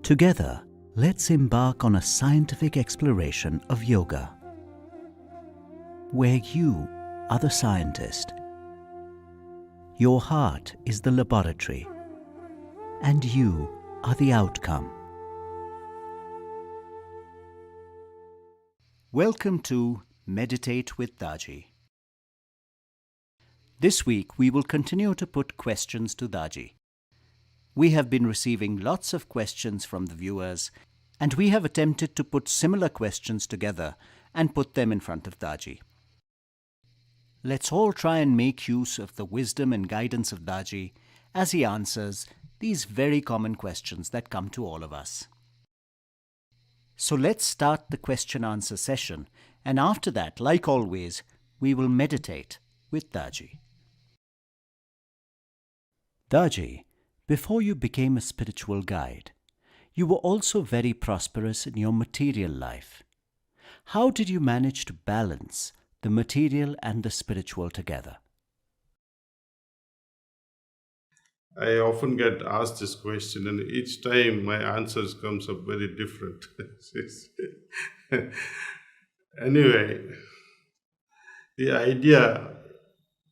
Together, let's embark on a scientific exploration of yoga, where you are the scientist, your heart is the laboratory, and you are the outcome. Welcome to Meditate with Daaji. This week we will continue to put questions to Daaji. We have been receiving lots of questions from the viewers, and we have attempted to put similar questions together and put them in front of Daaji. Let's all try and make use of the wisdom and guidance of Daaji as he answers these very common questions that come to all of us. So let's start the question-answer session, and after that, like always, we will meditate with Daaji. Daaji, before you became a spiritual guide, you were also very prosperous in your material life. How did you manage to balance the material and the spiritual together? I often get asked this question, and each time my answers comes up very different. Anyway, the idea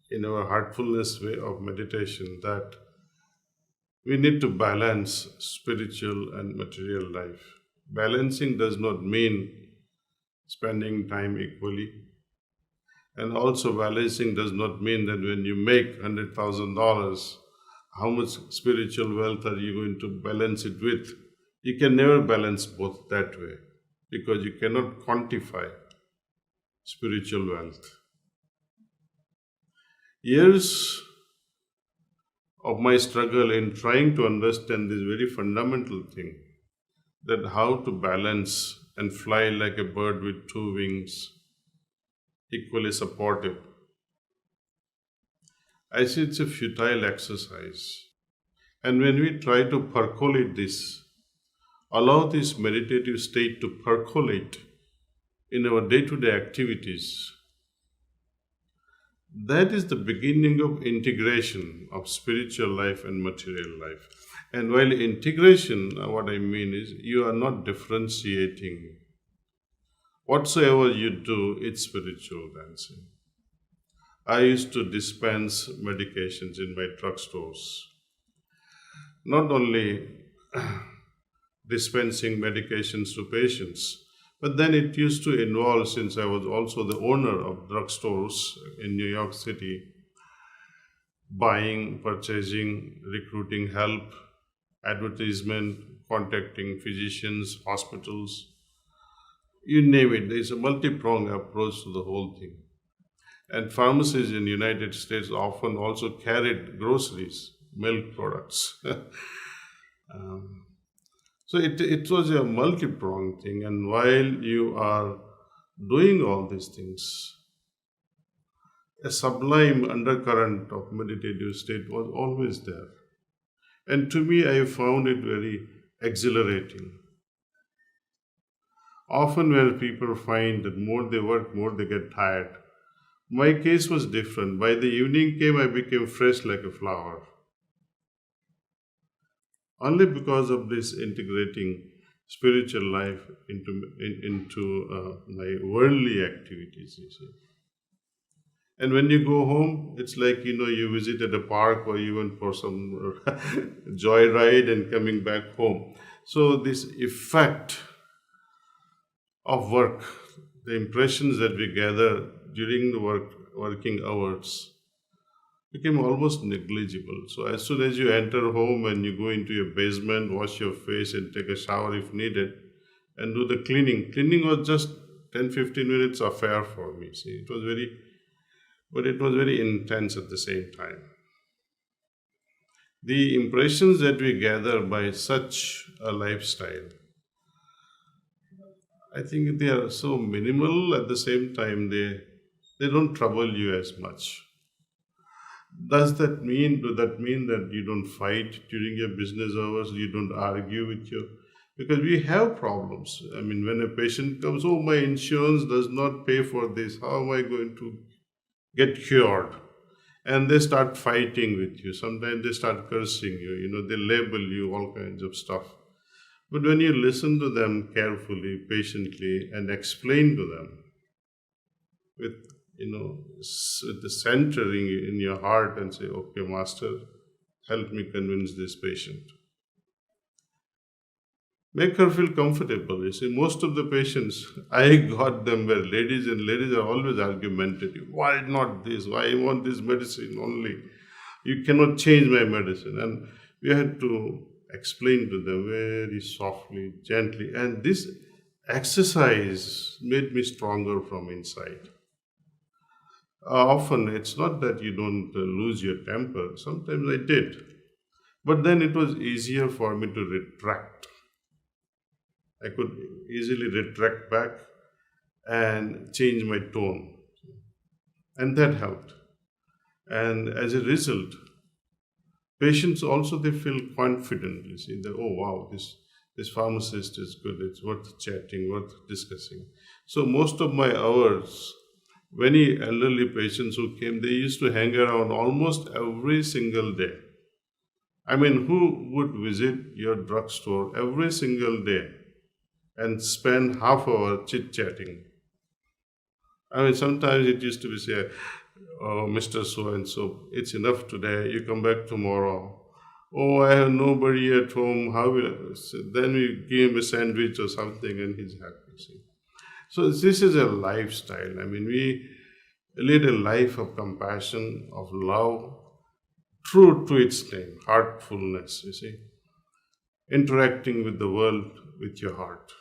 in our heartfulness way of meditation that we need to balance spiritual and material life. Balancing does not mean spending time equally. And also balancing does not mean that when you make $100,000, how much spiritual wealth are you going to balance it with? You can never balance both that way because you cannot quantify spiritual wealth. Years of my struggle in trying to understand this very fundamental thing, that how to balance and fly like a bird with two wings, equally supportive. I see it's a futile exercise. And when we try to percolate this, allow this meditative state to percolate in our day-to-day activities, that is the beginning of integration of spiritual life and material life. And while integration, what I mean is you are not differentiating. Whatsoever you do, it's spiritual dancing. I used to dispense medications in my drugstores. Not only dispensing medications to patients, but then it used to involve, since I was also the owner of drugstores in New York City, buying, purchasing, recruiting help, advertisement, contacting physicians, hospitals, you name it. There's a multi-pronged approach to the whole thing. And pharmacies in the United States often also carried groceries, milk products. So it was a multi-pronged thing. And while you are doing all these things, a sublime undercurrent of meditative state was always there. And to me, I found it very exhilarating. Often where people find that more they work, more they get tired. My case was different. By the evening came, I became fresh like a flower. Only because of this integrating spiritual life into my worldly activities, you see. And when you go home, it's like, you visited a park or you went for some joyride and coming back home. So this effect of work, the impressions that we gather during the working hours became almost negligible. So as soon as you enter home and you go into your basement, wash your face and take a shower if needed, and do the cleaning. Cleaning was just 10-15 minutes affair for me. See, it was very intense at the same time. The impressions that we gather by such a lifestyle, I think they are so minimal. At the same time, they don't trouble you as much. Does that mean that you don't fight during your business hours? You don't argue with your... Because we have problems. I mean, when a patient comes, oh, my insurance does not pay for this. How am I going to get cured? And they start fighting with you. Sometimes they start cursing you. They label you all kinds of stuff. But when you listen to them carefully, patiently, and explain to them with, with the centering in your heart and say, okay, Master, help me convince this patient. Make her feel comfortable. You see, most of the patients, I got them were ladies, and ladies are always argumentative. Why not this? Why I want this medicine only? You cannot change my medicine. And we had to explain to them very softly, gently. And this exercise made me stronger from inside. Often it's not that you don't lose your temper. Sometimes I did. But then it was easier for me to retract. I could easily retract back and change my tone. And that helped. And as a result, patients also, they feel confident. You see, that, oh wow, this pharmacist is good, it's worth chatting, worth discussing. So most of my hours, many elderly patients who came, they used to hang around almost every single day. I mean, who would visit your drugstore every single day and spend half hour chit-chatting? I mean, sometimes it used to be say, oh, Mr. So-and-so, it's enough today, you come back tomorrow. Oh, I have nobody at home, how will I? So then we give him a sandwich or something and he's happy. See? So this is a lifestyle. I mean, we lead a life of compassion, of love, true to its name, heartfulness, you see. Interacting with the world with your heart.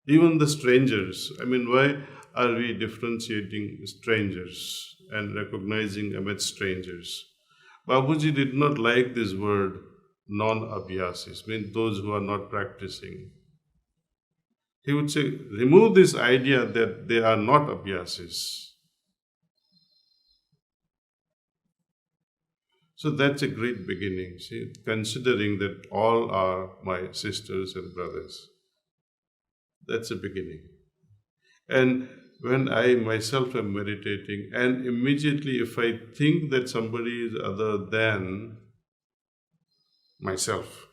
Even the strangers, I mean, why are we differentiating strangers and recognizing amidst strangers? Babuji did not like this word non-abhyasis, means those who are not practicing. He would say, remove this idea that they are not abhyasis. So that's a great beginning, see, considering that all are my sisters and brothers. That's a beginning. And when I myself am meditating, and immediately if I think that somebody is other than myself,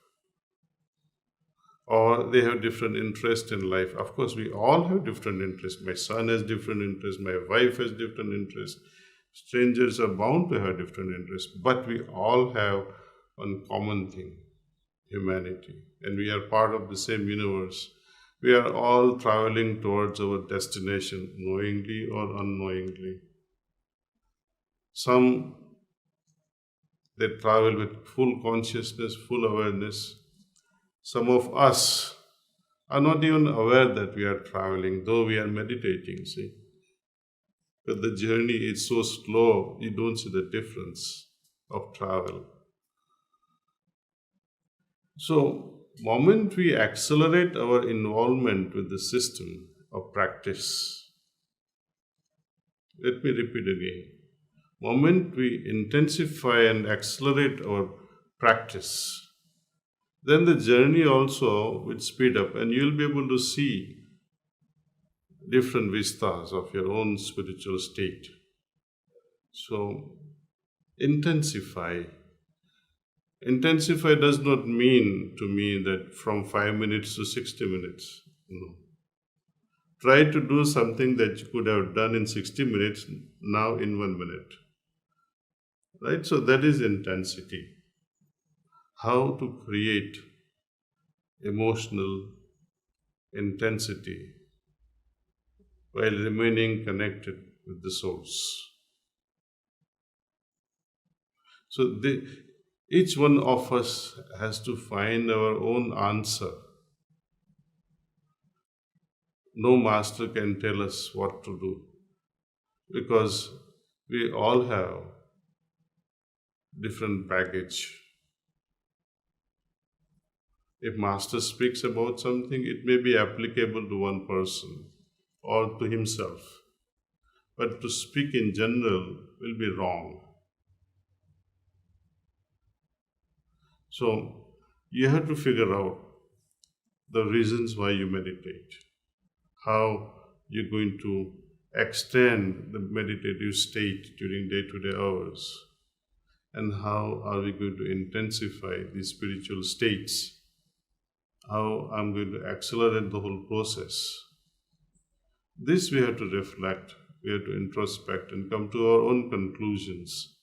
or they have different interests in life, of course we all have different interests. My son has different interests, my wife has different interests. Strangers are bound to have different interests, but we all have one common thing, humanity, and we are part of the same universe. We are all traveling towards our destination, knowingly or unknowingly. Some, they travel with full consciousness, full awareness. Some of us are not even aware that we are traveling, though we are meditating, see. But the journey is so slow, you don't see the difference of travel. So, moment we accelerate our involvement with the system of practice, let me repeat again. Moment we intensify and accelerate our practice, then the journey also will speed up and you'll be able to see different vistas of your own spiritual state. So, intensify. Intensify does not mean to me that from 5 minutes to 60 minutes. No. Try to do something that you could have done in 60 minutes, now in 1 minute. Right? So that is intensity. How to create emotional intensity while remaining connected with the source. So each one of us has to find our own answer. No master can tell us what to do because we all have different baggage. If master speaks about something, it may be applicable to one person or to himself. But to speak in general will be wrong. So you have to figure out the reasons why you meditate, how you're going to extend the meditative state during day-to-day hours. and how are we going to intensify these spiritual states, how I'm going to accelerate the whole process. This we have to reflect, we have to introspect and come to our own conclusions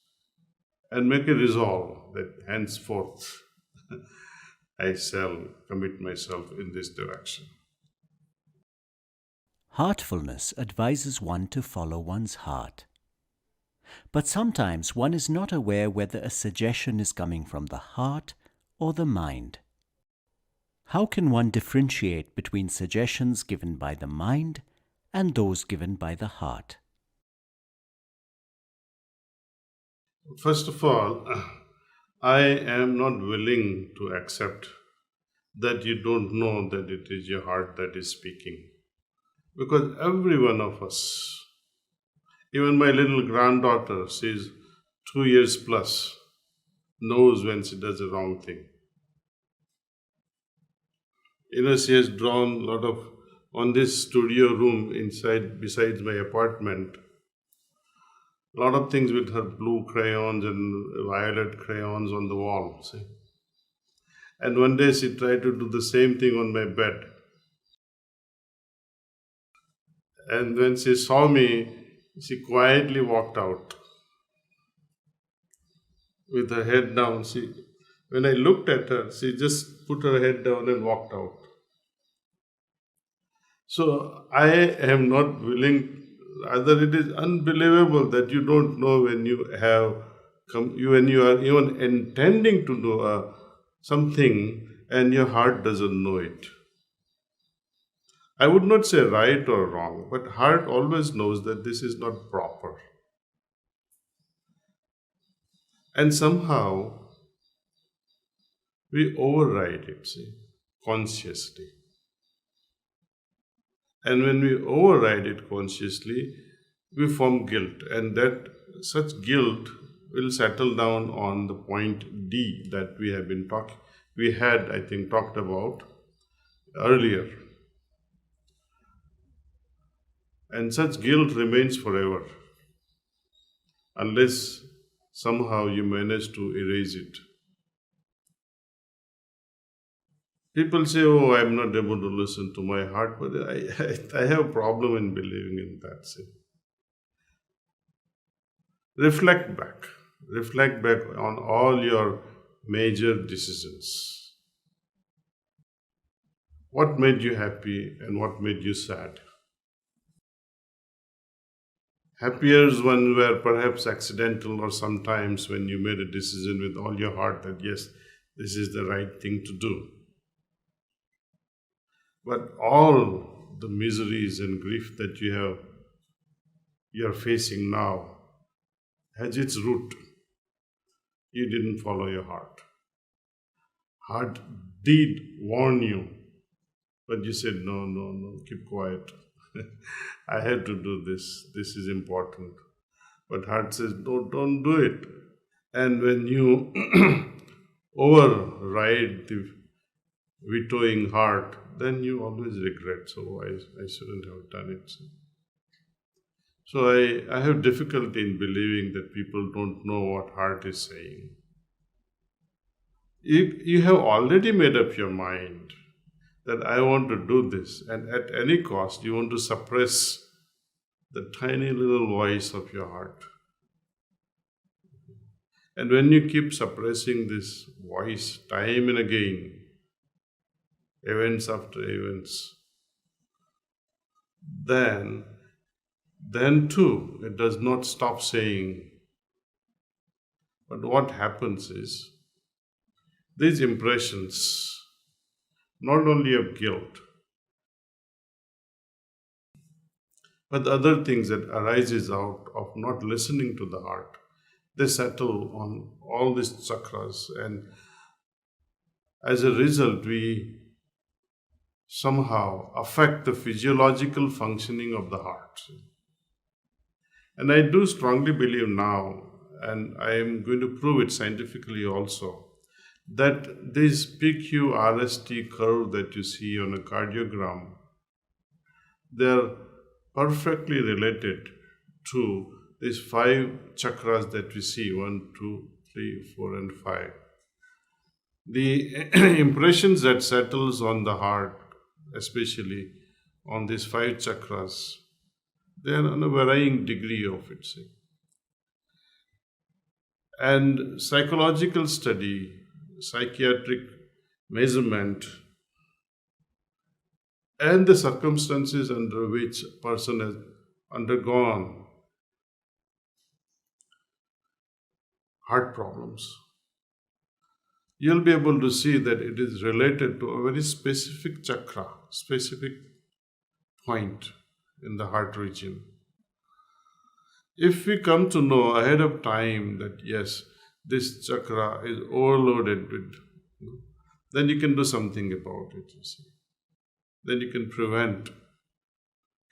and make a resolve that henceforth I shall commit myself in this direction. Heartfulness advises one to follow one's heart. But sometimes one is not aware whether a suggestion is coming from the heart or the mind. How can one differentiate between suggestions given by the mind and those given by the heart? First of all, I am not willing to accept that you don't know that it is your heart that is speaking. Because every one of us, even my little granddaughter, she's 2 years plus, knows when she does the wrong thing. She has drawn a lot of, on this studio room inside, besides my apartment, a lot of things with her blue crayons and violet crayons on the wall. See? And one day she tried to do the same thing on my bed. And when she saw me, she quietly walked out with her head down. When I looked at her, she just put her head down and walked out. So I am not willing, rather it is unbelievable that you don't know when you when you are even intending to do something and your heart doesn't know it. I would not say right or wrong, but heart always knows that this is not proper. And somehow we override it, consciously. And when we override it consciously, we form guilt, and that such guilt will settle down on the point D that we had, I think, talked about earlier. And such guilt remains forever unless somehow you manage to erase it. People say, oh, I'm not able to listen to my heart, but I have a problem in believing in that. See. Reflect back. Reflect back on all your major decisions. What made you happy and what made you sad? Happier ones were perhaps accidental, or sometimes when you made a decision with all your heart that yes, this is the right thing to do. But all the miseries and grief that you are facing now has its root. You didn't follow your heart. Heart did warn you, but you said, no, keep quiet. I have to do this. This is important. But heart says, no, don't do it. And when you override the vetoing heart, then you always regret. So I shouldn't have done it. So I have difficulty in believing that people don't know what heart is saying. You have already made up your mind that I want to do this, and at any cost you want to suppress the tiny little voice of your heart. And when you keep suppressing this voice time and again, events after events, then too it does not stop saying. But what happens is, these impressions, not only of guilt, but other things that arises out of not listening to the heart, they settle on all these chakras, and as a result, we somehow affect the physiological functioning of the heart. And I do strongly believe now, and I am going to prove it scientifically also, that this PQRST curve that you see on a cardiogram, they are perfectly related to these 5 chakras that we see, 1, 2, 3, 4, and 5. The impressions that settles on the heart, especially on these 5 chakras, they are on a varying degree of it. Say. And psychological study, psychiatric measurement, and the circumstances under which a person has undergone heart problems, you'll be able to see that it is related to a very specific chakra, specific point in the heart region. If we come to know ahead of time that yes, this chakra is overloaded with, then you can do something about it, you see. Then you can prevent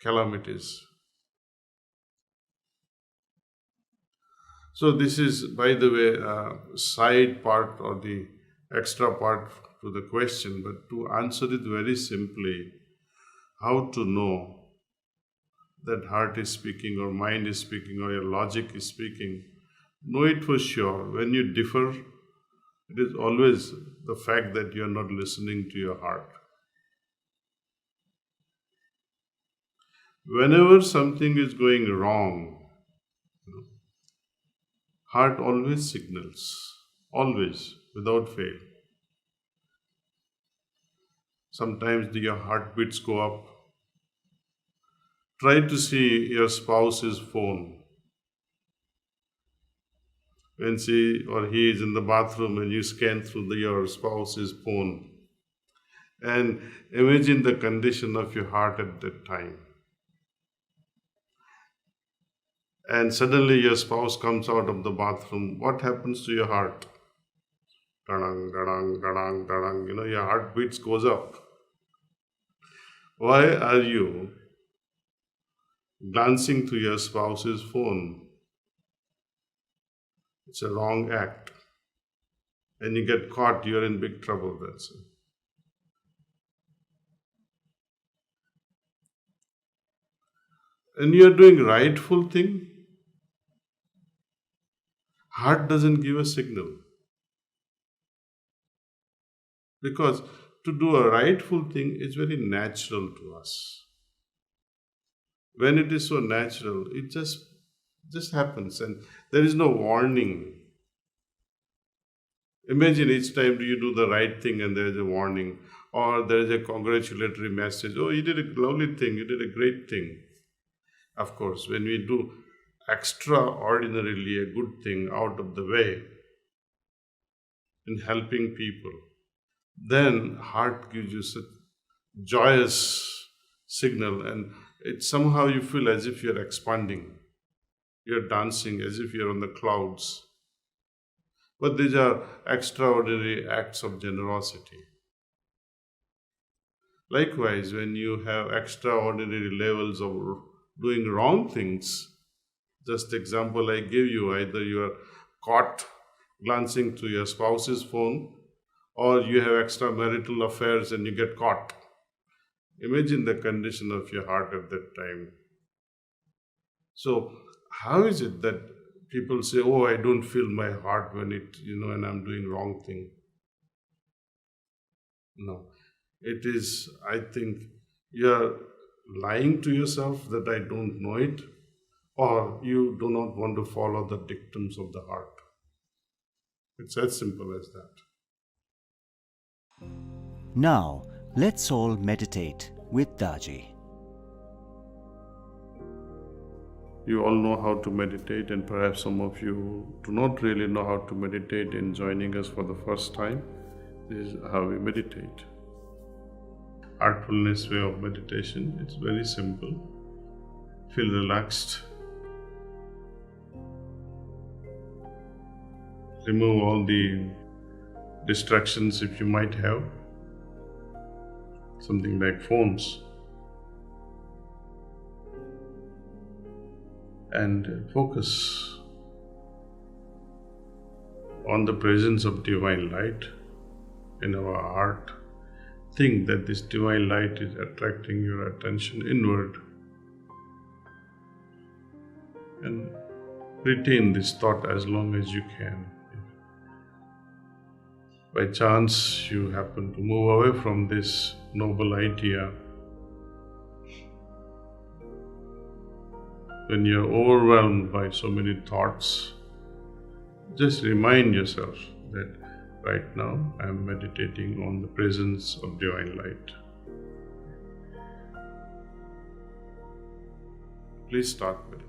calamities. So this is, by the way, a side part or the extra part to the question, but to answer it very simply, how to know that heart is speaking or mind is speaking or your logic is speaking, know it for sure. When you differ, it is always the fact that you are not listening to your heart. Whenever something is going wrong, heart always signals, always, without fail. Sometimes your heartbeats go up. Try to see your spouse's phone. When she or he is in the bathroom and you scan through your spouse's phone, and imagine the condition of your heart at that time. And suddenly your spouse comes out of the bathroom, what happens to your heart? Dadang, dadang, dadang, dadang. Your heartbeats goes up. Why are you glancing through your spouse's phone? It's a wrong act. And you get caught, you're in big trouble, that's it. And you're doing rightful thing. Heart doesn't give a signal. Because to do a rightful thing is very natural to us. When it is so natural, it just happens and there is no warning. Imagine each time you do the right thing and there is a warning or there is a congratulatory message. Oh, you did a lovely thing, you did a great thing. Of course, when we do extraordinarily a good thing out of the way in helping people, then heart gives you such joyous signal and it somehow you feel as if you're expanding. You're dancing as if you're on the clouds. But these are extraordinary acts of generosity. Likewise, when you have extraordinary levels of doing wrong things, just the example I gave you, either you are caught glancing to your spouse's phone or you have extramarital affairs and you get caught. Imagine the condition of your heart at that time. So, how is it that people say, oh, I don't feel my heart when when I'm doing wrong thing? No. It is, I think, you're lying to yourself that I don't know it, or you do not want to follow the dictums of the heart. It's as simple as that. Now, let's all meditate with Daaji. You all know how to meditate, and perhaps some of you do not really know how to meditate in joining us for the first time. This is how we meditate. Heartfulness way of meditation. It's very simple. Feel relaxed. Remove all the distractions if you might have. Something like phones. And focus on the presence of divine light in our heart. Think that this divine light is attracting your attention inward. And retain this thought as long as you can. by chance you happen to move away from this noble idea, when you're overwhelmed by so many thoughts, just remind yourself that right now I am meditating on the presence of divine light. Please start meditation.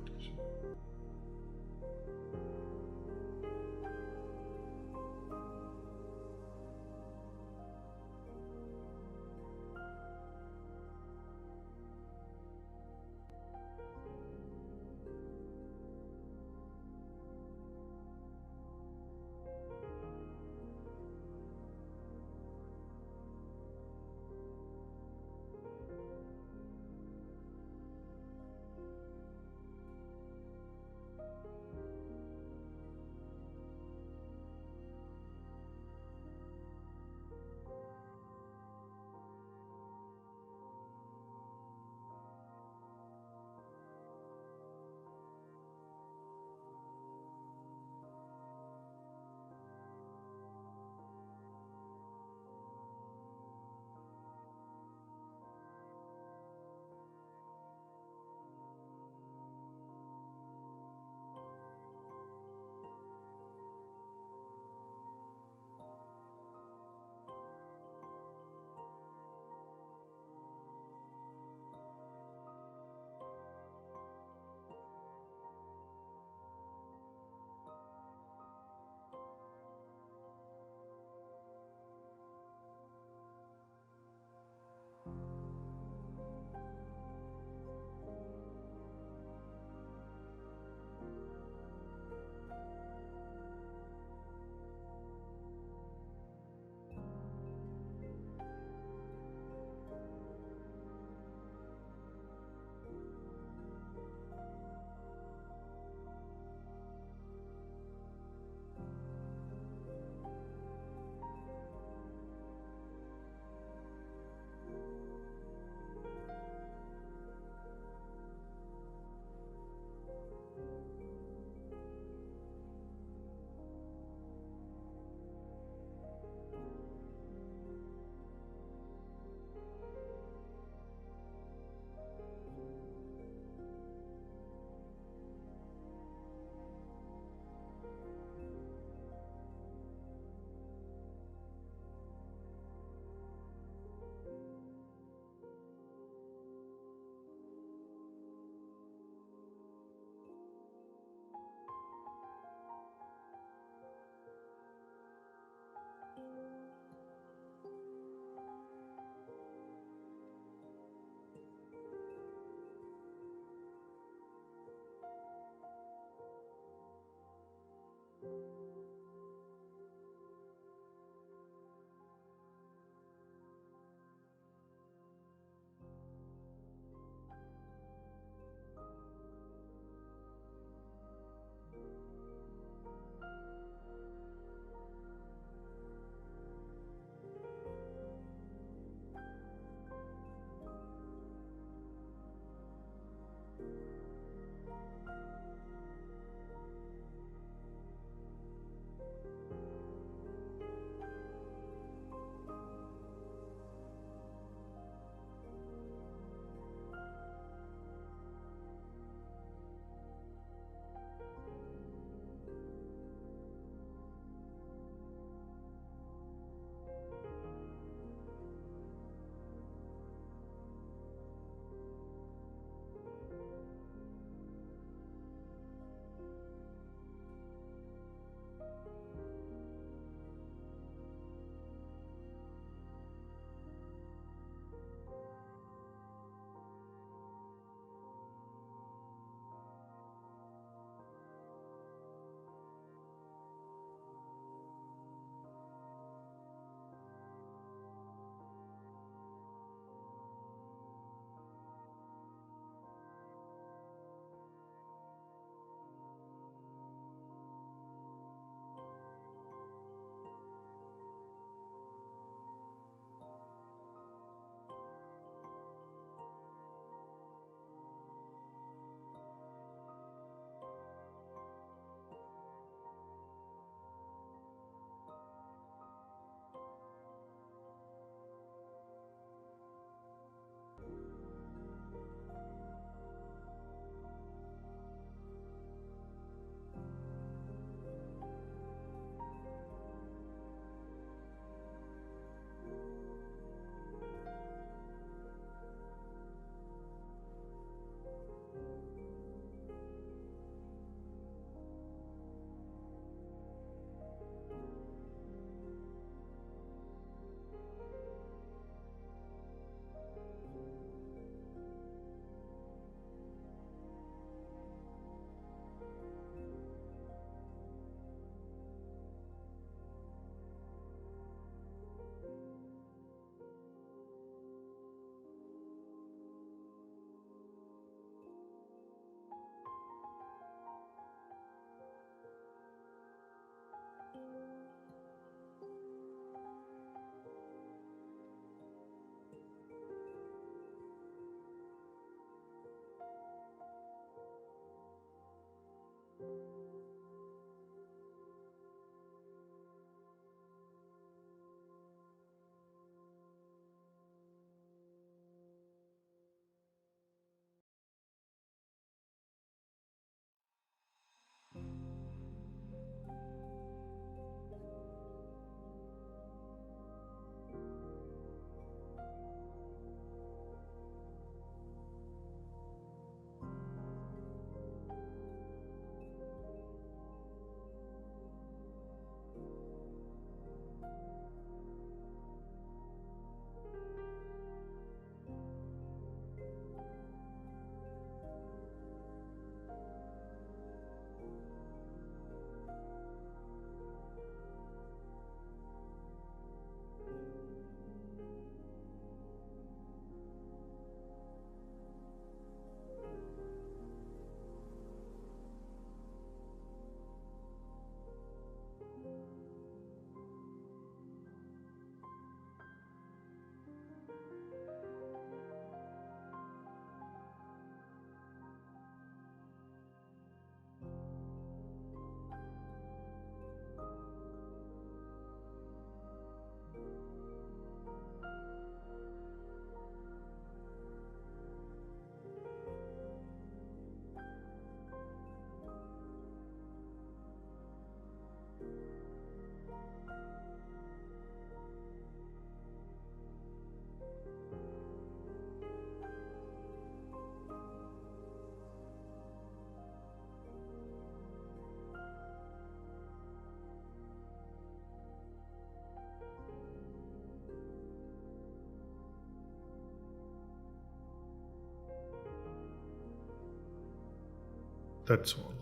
That's all.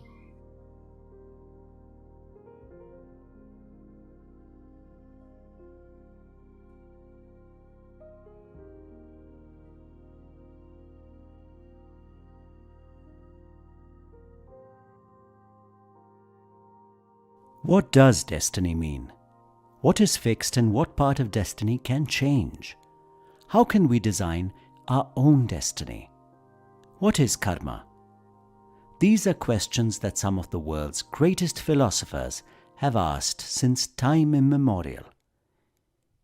What does destiny mean? What is fixed and what part of destiny can change? How can we design our own destiny? What is karma? These are questions that some of the world's greatest philosophers have asked since time immemorial.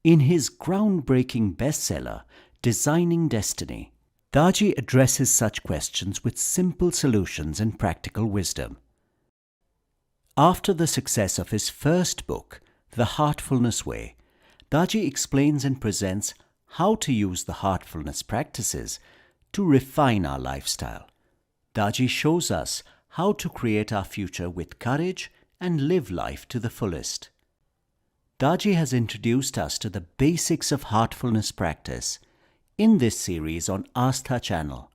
In his groundbreaking bestseller, Designing Destiny, Daaji addresses such questions with simple solutions and practical wisdom. After the success of his first book, The Heartfulness Way, Daaji explains and presents how to use the heartfulness practices to refine our lifestyle. Daaji shows us how to create our future with courage and live life to the fullest. Daaji has introduced us to the basics of heartfulness practice in this series on Astha channel,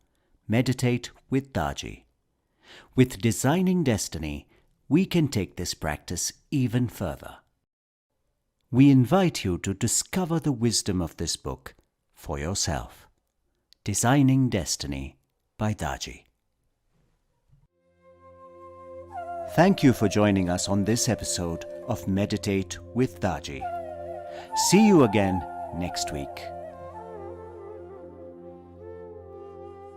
Meditate with Daaji. With Designing Destiny, we can take this practice even further. We invite you to discover the wisdom of this book for yourself. Designing Destiny by Daaji. Thank you for joining us on this episode of Meditate with Daaji. See you again next week.